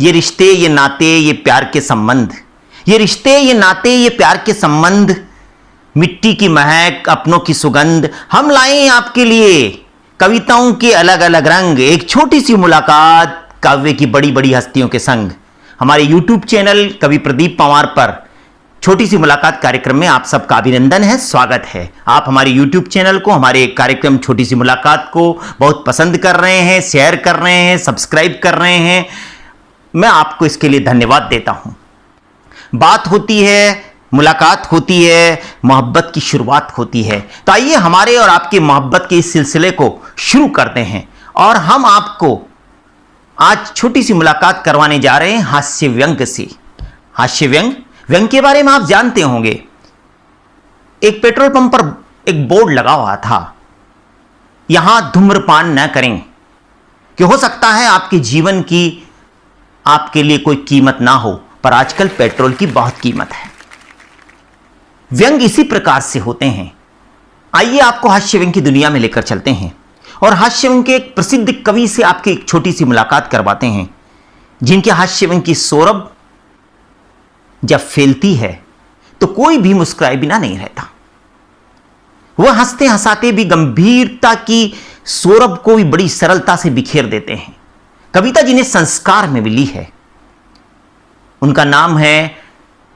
ये रिश्ते, ये नाते, ये प्यार के संबंध, ये रिश्ते, ये नाते, ये प्यार के संबंध, मिट्टी की महक, अपनों की सुगंध, हम लाए आपके लिए कविताओं के अलग अलग रंग, एक छोटी सी मुलाकात काव्य की बड़ी बड़ी हस्तियों के संग। हमारे YouTube चैनल कवि प्रदीप पंवार पर छोटी सी मुलाकात कार्यक्रम में आप सबका अभिनंदन है, स्वागत है। आप हमारे YouTube चैनल को, हमारे कार्यक्रम छोटी सी मुलाकात को बहुत पसंद कर रहे हैं, शेयर कर रहे हैं, सब्सक्राइब कर रहे हैं, मैं आपको इसके लिए धन्यवाद देता हूं। बात होती है, मुलाकात होती है, मोहब्बत की शुरुआत होती है। तो आइए हमारे और आपके मोहब्बत के इस सिलसिले को शुरू करते हैं और हम आपको आज छोटी सी मुलाकात करवाने जा रहे हैं हास्य व्यंग से। हास्य व्यंग के बारे में आप जानते होंगे। एक पेट्रोल पंप पर एक बोर्ड लगा हुआ था, यहां धूम्रपान न करें, कि हो सकता है आपके जीवन की आपके लिए कोई कीमत ना हो, पर आजकल पेट्रोल की बहुत कीमत है। व्यंग इसी प्रकार से होते हैं। आइए आपको हास्य व्यंग की दुनिया में लेकर चलते हैं और हास्य व्यंग के एक प्रसिद्ध कवि से आपकी एक छोटी सी मुलाकात करवाते हैं, जिनके हास्य व्यंग की सौरभ जब फैलती है तो कोई भी मुस्कुराए बिना नहीं रहता। वह हंसते हंसाते भी गंभीरता की सौरभ को भी बड़ी सरलता से बिखेर देते हैं। कविता जिन्हें संस्कार में मिली है, उनका नाम है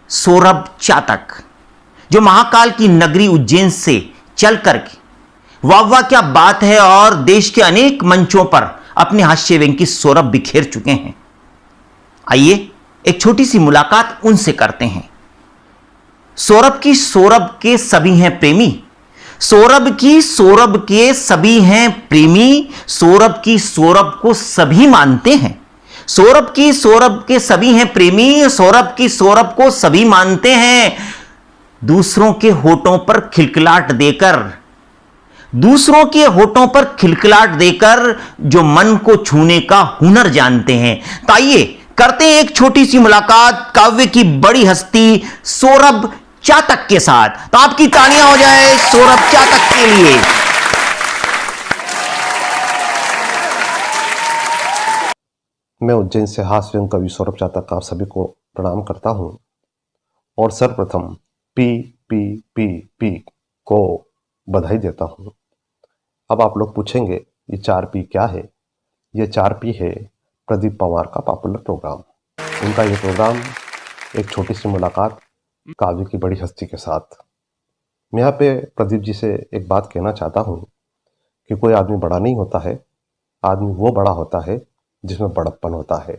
सौरभ चातक, जो महाकाल की नगरी उज्जैन से चल करके वाह वाह क्या बात है और देश के अनेक मंचों पर अपने हास्य व्यंग की सौरभ बिखेर चुके हैं। आइए एक छोटी सी मुलाकात उनसे करते हैं। सौरभ की सौरभ के सभी हैं प्रेमी, सौरभ की सौरभ के सभी हैं प्रेमी, सौरभ की सौरभ को सभी मानते हैं। सौरभ की सौरभ के सभी हैं प्रेमी, सौरभ की सौरभ को सभी मानते हैं। दूसरों के होठों पर खिलखिलाट देकर, दूसरों के होठों पर खिलखिलाट देकर जो मन को छूने का हुनर जानते हैं। तो आइए करते हैं एक छोटी सी मुलाकात काव्य की बड़ी हस्ती सौरभ चातक के साथ। तो आपकी तालियां हो जाए सौरभ चातक के लिए। मैं उज्जैन से हास्य व्यंग कवि सौरभ चातक आप सभी को प्रणाम करता हूं और सर्वप्रथम पी को बधाई देता हूं। अब आप लोग पूछेंगे ये 4P क्या है? ये 4P है प्रदीप पंवार का पॉपुलर प्रोग्राम। उनका ये प्रोग्राम एक छोटी सी मुलाकात काव्य की बड़ी हस्ती के साथ। मैं यहाँ पे प्रदीप जी से एक बात कहना चाहता हूँ कि कोई आदमी बड़ा नहीं होता है, आदमी वो बड़ा होता है जिसमें बड़प्पन होता है।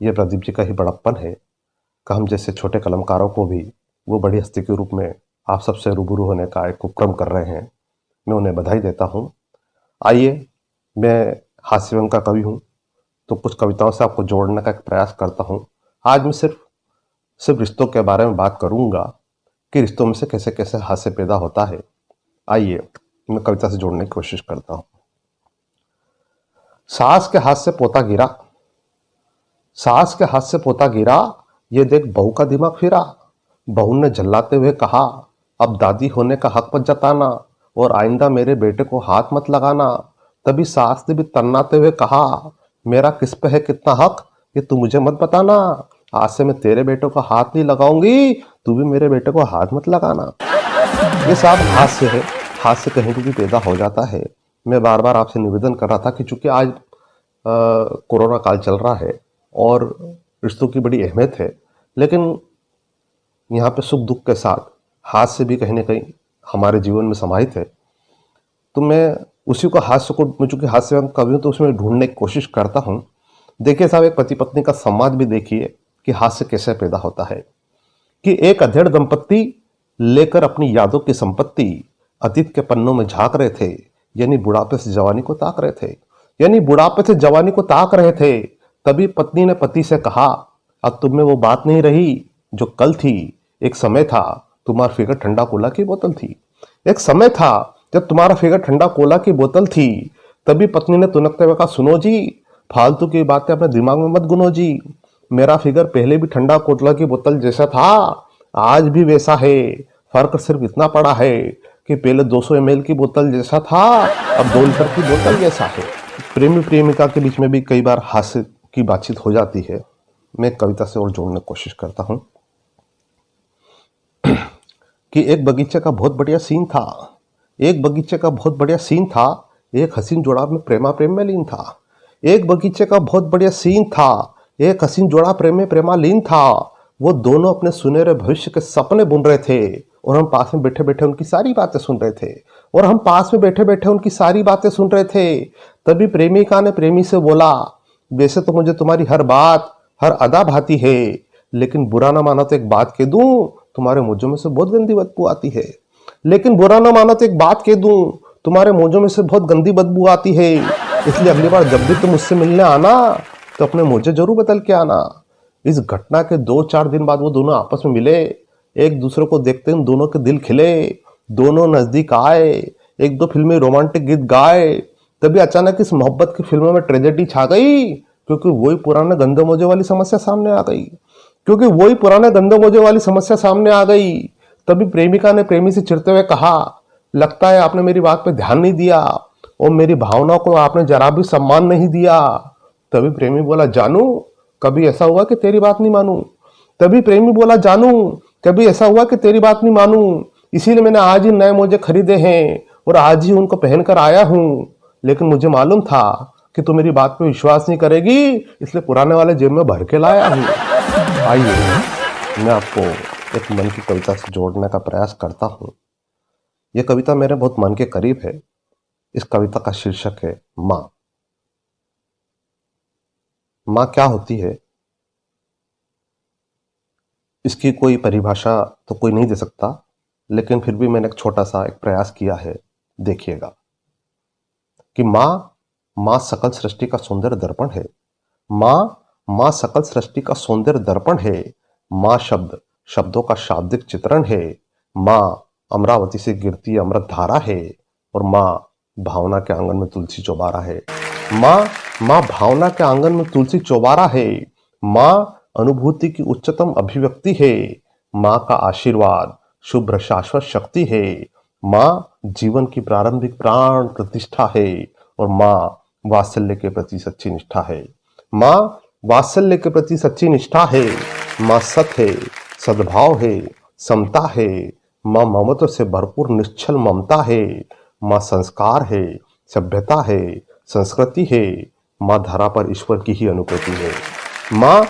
ये प्रदीप जी का ही बड़प्पन है कि हम जैसे छोटे कलमकारों को भी वो बड़ी हस्ती के रूप में आप सबसे रूबरू होने का एक उपक्रम कर रहे हैं। मैं उन्हें बधाई देता हूँ। आइए, मैं हास्य व्यंग का कवि हूँ तो कुछ कविताओं से आपको जोड़ने का एक प्रयास करता हूँ। आज मैं सिर्फ रिश्तों के बारे में बात करूँगा कि रिश्तों में से कैसे कैसे हास्य पैदा होता है। आइए मैं कविता से जोड़ने की कोशिश करता हूँ। सास के हाथ से पोता गिरा, सास के हाथ से पोता गिरा, ये देख बहू का दिमाग फिरा। बहू ने झल्लाते हुए कहा, अब दादी होने का हक मत जताना और आइंदा मेरे बेटे को हाथ मत लगाना। तभी सास ने भी तन्नाते हुए कहा, मेरा किस पे है कितना हक ये तू मुझे मत बताना। आज से मैं तेरे बेटे को हाथ नहीं लगाऊंगी, तू भी मेरे बेटे को हाथ मत लगाना। ये सब हास्य है, हास्य कहीं भी पैदा हो जाता है। मैं बार बार आपसे निवेदन कर रहा था कि चूंकि आज कोरोना काल चल रहा है और रिश्तों की बड़ी अहमियत है, लेकिन यहाँ पे सुख दुख के साथ हास्य भी कहीं ना कहीं हमारे जीवन में समाहित है। तो मैं उसी को हास्य को, मैं चूंकि हास्य व्यंग कवि हूं तो उसमें ढूंढने की कोशिश करता हूं। देखिए साहब, एक पति पत्नी का संवाद भी देखिए कि हास्य कैसे पैदा होता है। कि एक अधेड़ दंपत्ति लेकर अपनी यादों की संपत्ति अतीत के पन्नों में झांक रहे थे, यानी बुढ़ापे से जवानी को ताक रहे थे, यानी बुढ़ापे से जवानी को ताक रहे थे। तभी पत्नी ने पति से कहा, अब तुम में वो बात नहीं रही जो कल थी। एक समय था तुम्हारा फिगर ठंडा कोला की बोतल थी, एक समय था जब तुम्हारा फिगर ठंडा कोला की बोतल थी। तभी पत्नी ने तुनकते हुए कहा, सुनो जी, फालतू की बातें अपने दिमाग में मत गुनो जी। मेरा फिगर पहले भी ठंडा कोला की बोतल जैसा था, आज भी वैसा है। फर्क सिर्फ इतना पड़ा है कि पहले 200 ml की बोतल जैसा था, अब 2 लीटर की बोतल जैसा है। प्रेमी प्रेमिका के बीच में भी कई बार हास्य की बातचीत हो जाती है। मैं कविता से और जोड़ने की कोशिश करता हूं कि एक बगीचे का बहुत बढ़िया सीन था। एक बगीचे का बहुत बढ़िया सीन था, एक हसीन जोड़ा में प्रेमा प्रेम में लीन था। एक बगीचे का बहुत बढ़िया सीन था, एक हसीन जोड़ा प्रेम में प्रेमालीन था। वो दोनों अपने सुनहरे भविष्य के सपने बुन रहे थे और हम पास में बैठे बैठे उनकी सारी बातें सुन रहे थे। और हम पास में बैठे बैठे उनकी सारी बातें सुन रहे थे। तभी प्रेमिका ने प्रेमी से बोला, वैसे तो मुझे तुम्हारी हर बात हर अदा भाती है, लेकिन बुरा ना मानो तो एक बात कह दूं, तुम्हारे मुंहों में से बहुत गंदी बदबू आती है। लेकिन बुरा ना मानो तो एक बात कह दूं, तुम्हारे मुंहों में से बहुत गंदी बदबू आती है। इसलिए अगली बार जब भी तुम मुझसे मिलने आना तो अपने मुझे जरूर बदल के आना। इस घटना के 2-4 दिन बाद वो दोनों आपस में मिले। एक दूसरे को देखते उन दोनों के दिल खिले, दोनों नजदीक आए, 1-2 फिल्मी रोमांटिक गीत गाए। तभी अचानक इस मोहब्बत की फिल्मों में ट्रेजेडी छा गई, क्योंकि वही पुराने गंदे मोजे वाली समस्या सामने आ गई। तभी प्रेमिका ने प्रेमी से चिढ़ते हुए कहा, लगता है आपने मेरी बात पे ध्यान नहीं दिया और मेरी भावनाओं को आपने जरा भी सम्मान नहीं दिया। तभी प्रेमी बोला, जानू कभी ऐसा हुआ कि तेरी बात नहीं मानूं। इसीलिए मैंने आज ही नए मोजे खरीदे हैं और आज ही उनको पहनकर आया हूं। लेकिन मुझे मालूम था कि तू मेरी बात पे विश्वास नहीं करेगी, इसलिए पुराने वाले जेब में भर के लाया हूं। आइए मैं आपको एक मन की कविता से जोड़ने का प्रयास करता हूं। यह कविता मेरे बहुत मन के करीब है। इस कविता का शीर्षक है माँ। माँ क्या होती है, इसकी कोई परिभाषा तो कोई नहीं दे सकता, लेकिन फिर भी मैंने एक छोटा सा एक प्रयास किया है। देखिएगा कि माँ सकल सृष्टि का सौंदर्य दर्पण है। माँ सकल सृष्टि का सौंदर्य दर्पण है। माँ शब्दों का शाब्दिक चित्रण है। माँ अमरावती से गिरती अमृत धारा है और माँ भावना के आंगन में तुलसी चौबारा है। माँ भावना के आंगन में तुलसी चौबारा है। माँ अनुभूति की उच्चतम अभिव्यक्ति है। माँ का आशीर्वाद शुभ्र शाश्वत शक्ति है। माँ जीवन की प्रारंभिक प्राण प्रतिष्ठा है और माँ वात्सल्य के प्रति सच्ची निष्ठा है। माँ वात्सल्य के प्रति सच्ची निष्ठा है। माँ सत है, सद्भाव है, समता है। माँ ममत्व से भरपूर निश्चल ममता है। माँ संस्कार है, सभ्यता है, संस्कृति है। माँ धरा पर ईश्वर की ही अनुकृति है। माँ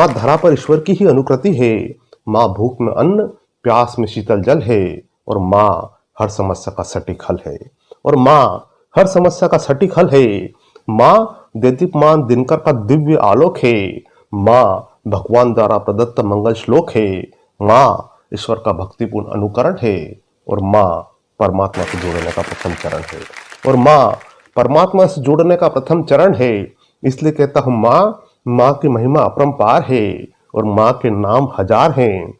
धरा पर ईश्वर की ही अनुकृति है। माँ भूख में अन्न, प्यास में शीतल जल है और माँ हर समस्या का सटीक हल है। माँ देदीप्यमान दिनकर का दिव्य आलोक है। माँ भगवान द्वारा प्रदत्त मंगल श्लोक है। माँ ईश्वर का भक्तिपूर्ण अनुकरण है और माँ परमात्मा से जोड़ने का प्रथम चरण है। इसलिए कहता हूँ माँ की महिमा अपरंपार है और माँ के नाम हजार हैं।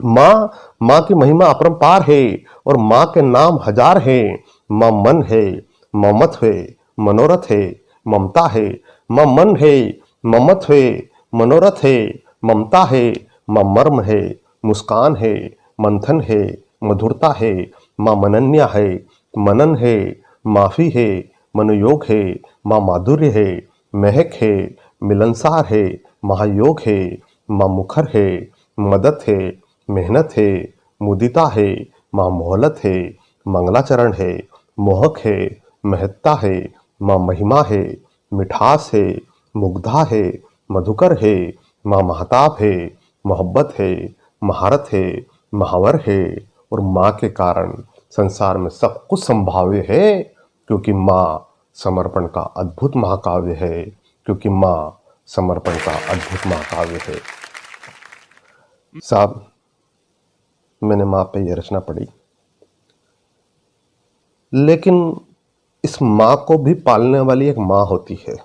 माँ की महिमा अपरंपार है और माँ के नाम हजार हैं। माँ मन है, ममत है, मनोरथ है, ममता है। माँ मन है, ममत है, मनोरथ है, ममता है। माँ मर्म है, मुस्कान है, मंथन है, मधुरता है। माँ मनन्या है, मनन है, माफी है, मनोयोग है। माँ माधुर्य है, महक है, मिलनसार है, महायोग है। माँ मुखर है, मदद है, मेहनत है, मुदिता है। माँ मोहलत है, मंगलाचरण है, मोहक है, महत्ता है। माँ महिमा है, मिठास है, मुग्धा है, मधुकर है। माँ महताब है, मोहब्बत है, महारत है, महावर है। और माँ के कारण संसार में सब कुछ संभाव्य है, क्योंकि माँ समर्पण का अद्भुत महाकाव्य है। साहब, मैंने माँ पे यह रचना पढ़ी, लेकिन इस माँ को भी पालने वाली एक माँ होती है।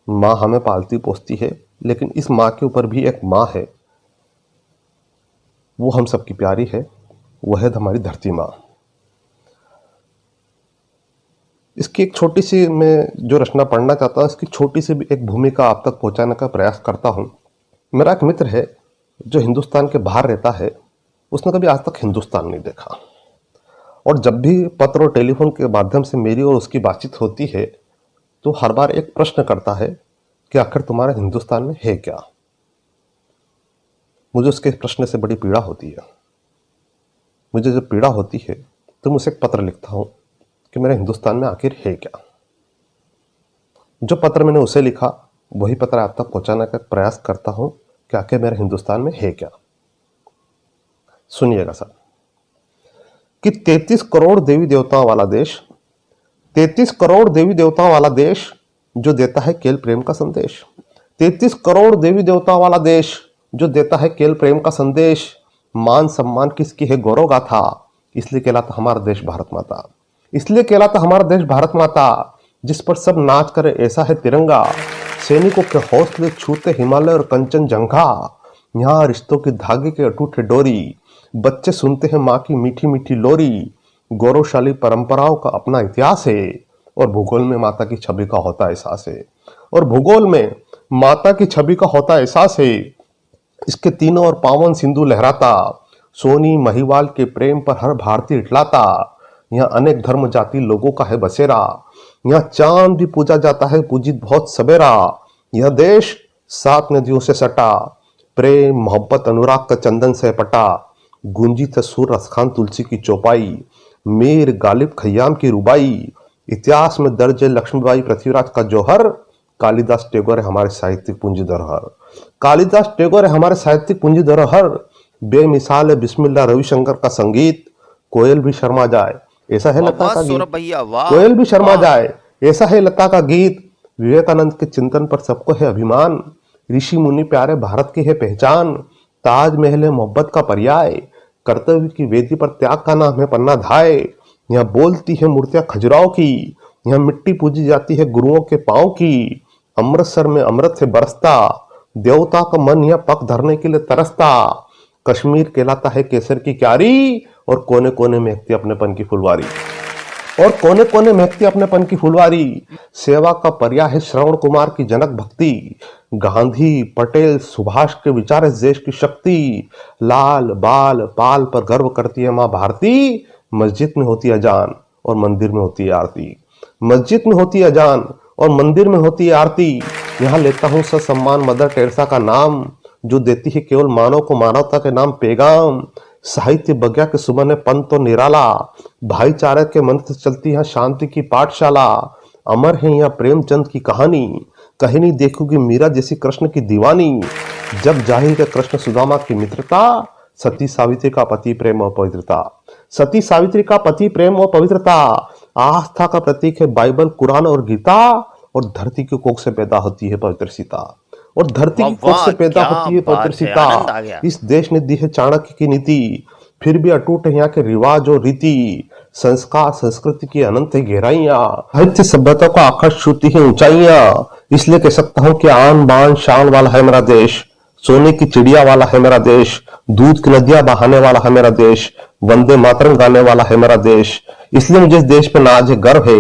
माँ हमें पालती पोसती है, लेकिन इस माँ के ऊपर भी एक माँ है। वो हम सबकी प्यारी है, वो है हमारी धरती माँ। इसकी एक छोटी सी, मैं जो रचना पढ़ना चाहता हूँ, इसकी छोटी सी भी एक भूमिका आप तक पहुंचाने का प्रयास करता हूँ। मेरा एक मित्र है जो हिंदुस्तान के बाहर रहता है। उसने कभी आज तक हिंदुस्तान नहीं देखा, और जब भी पत्र और टेलीफोन के माध्यम से मेरी और उसकी बातचीत होती है तो हर बार एक प्रश्न करता है कि आखिर तुम्हारे हिंदुस्तान में है क्या। मुझे उसके प्रश्न से बड़ी पीड़ा होती है। मुझे जब पीड़ा होती है तो मुझे एक पत्र लिखता हूं कि मेरे हिंदुस्तान में आखिर है क्या। जो पत्र मैंने उसे लिखा वही पत्र आप तक पहुंचाने का प्रयास करता हूं कि आखिर मेरे हिंदुस्तान में है क्या। सुनिएगा सर कि 33 करोड़ देवी देवताओं वाला देश, 33 करोड़ देवी देवताओं वाला देश जो देता है केवल प्रेम का संदेश, 33 करोड़ देवी देवताओं वाला देश जो देता है केवल प्रेम का संदेश। मान सम्मान किसकी है गौरव गाथा, इसलिए कहलाता हमारा देश भारत माता, इसलिए कहलाता हमारा देश भारत माता, जिस पर सब नाच करे ऐसा है तिरंगा। सैनिकों के हौसले छूते हिमालय और कंचनजंगा, यहाँ रिश्तों के धागे के अटूट है डोरी। बच्चे सुनते हैं माँ की मीठी मीठी लोरी, गौरवशाली परंपराओं का अपना इतिहास है और भूगोल में माता की छवि का होता एहसास है, और भूगोल में माता की छवि का होता एहसास है। इसके तीनों और पावन सिंधु लहराता, सोनी महिवाल के प्रेम पर हर भारतीय इटलाता। यहाँ अनेक धर्म जाति लोगों का है बसेरा, यहाँ चांद भी पूजा जाता है पूजित बहुत सवेरा। यह देश 7 नदियों से सटा, प्रेम मोहब्बत अनुराग का चंदन से पटा। गूंजी थे सुर रसखान तुलसी की चौपाई, मीर गालिब खयाम की रुबाई। इतिहास में दर्ज है लक्ष्मीबाई पृथ्वीराज का जौहर, कालिदास टैगोर है हमारे साहित्यिक पूंजी धरोहर। कालिदास टैगोर है हमारे साहित्यिक पूंजी धरोहर। बेमिसाल है बिस्मिल्लाह रविशंकर का संगीत, कोयल भी शर्मा जाए ऐसा है लता का गीत, कोयल भी शर्मा जाए ऐसा है लता का गीत। विवेकानंद के चिंतन पर सबको है अभिमान, ऋषि मुनि प्यारे भारत की है पहचान। ताजमहल है मोहब्बत का पर्याय, कर्तव्य की वेदी पर त्याग का नाम है पन्ना धाय। यहाँ बोलती है मूर्तियां खजुराहो की, यहाँ मिट्टी पूजी जाती है गुरुओं के पांव की। अमृतसर में अमृत से बरसता, देवता का मन यहाँ पग धरने के लिए तरसता। कश्मीर कहलाता है केसर की क्यारी, और कोने कोने महकती अपनेपन की फुलवारी, और कोने कोने महकती अपनेपन की फुलवारी। सेवा का पर्याय है श्रवण कुमार की जनक भक्ति, गांधी पटेल सुभाष के विचार इस देश की शक्ति। लाल बाल पाल पर गर्व करती है माँ भारती, मस्जिद में होती है अजान और मंदिर में होती है आरती, मस्जिद में होती है अजान और मंदिर में होती है आरती। यहाँ लेता हूँ ससम्मान मदर टेरेसा का नाम, जो देती है केवल मानव को मानवता के नाम पैगाम। साहित्य बग्या के सुमन पंत तो निराला, भाईचारे के मंत्र से चलती है शांति की पाठशाला। अमर है यहाँ प्रेमचंद की कहानी, कहीं नहीं देखोगी मीरा जैसी कृष्ण की दीवानी। जब जाहिर है कृष्ण सुदामा की मित्रता, सती सावित्री का पति प्रेम और पवित्रता, सती सावित्री का पति प्रेम और पवित्रता। आस्था का प्रतीक है बाइबल कुरान और गीता, और धरती की कोख से पैदा होती है पवित्र सीता, और धरती की कोख से पैदा होती है पवित्र सीता। इस देश ने दी है चाणक्य की नीति, फिर भी अटूट है यहाँ के रिवाज और रीति। संस्कार संस्कृति की अनंत गहराइयां, साहित्य सभ्यता को आकाश छूती है ऊंचाइयां। इसलिए कह सकता हूँ कि आन बान शान वाला है मेरा देश, सोने की चिड़िया वाला है मेरा देश, दूध की नदियां बहाने वाला है मेरा देश, वंदे मातरम गाने वाला है मेरा देश। इसलिए मुझे इस देश पे नाज है, गर्व है,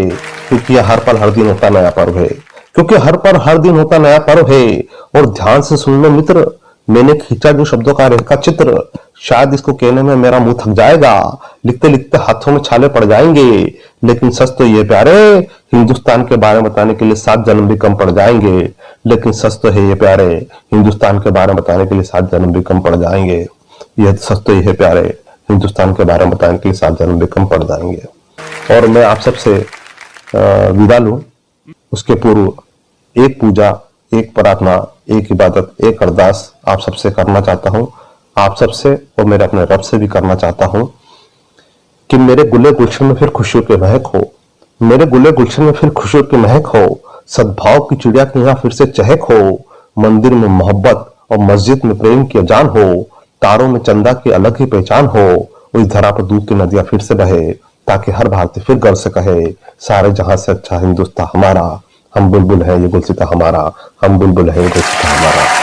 क्योंकि यह हर पल हर दिन होता नया पर्व है, क्योंकि हर पल हर दिन होता नया पर्व है। और ध्यान से सुन लो मित्र, मैंने खींचा जो शब्दों का रेखा चित्र, शायद इसको कहने में मेरा मुंह थक जाएगा, लिखते लिखते हाथों में छाले पड़ जाएंगे, लेकिन सच तो ये प्यारे, हिंदुस्तान के बारे में बताने के लिए 7 जन्म भी कम पड़ जाएंगे। लेकिन सच तो है ये प्यारे, हिंदुस्तान के बारे में बताने के लिए 7 जन्म भी कम पड़ जाएंगे। यह सच तो ये है प्यारे, हिंदुस्तान के बारे में बताने के लिए 7 जन्म भी कम पड़ जाएंगे। और मैं आप सबसे विदा लूं, उसके पूर्व एक पूजा, एक प्रार्थना, एक इबादत, एक अरदास आप सबसे करना चाहता हूं, आप सबसे और मेरे अपने रब से भी करना चाहता हूं कि मेरे गुले गुलशन में फिर खुशियों की महक हो, मेरे गुले गुलशन में फिर खुशियों की महक हो, सद्भाव की चिड़िया की यहाँ फिर से चहक हो, मंदिर में मोहब्बत और मस्जिद में प्रेम की अजान हो, तारों में चंदा की अलग ही पहचान हो, इस धरा पर दूध की नदियां फिर से बहे, ताकि हर भारतीय फिर गर्व से कहे, सारे जहां से अच्छा हिंदुस्तान हमारा, हम बुलबुल है ये गुलसिता हमारा, हम बुलबुल है ये गुलसिता हमारा।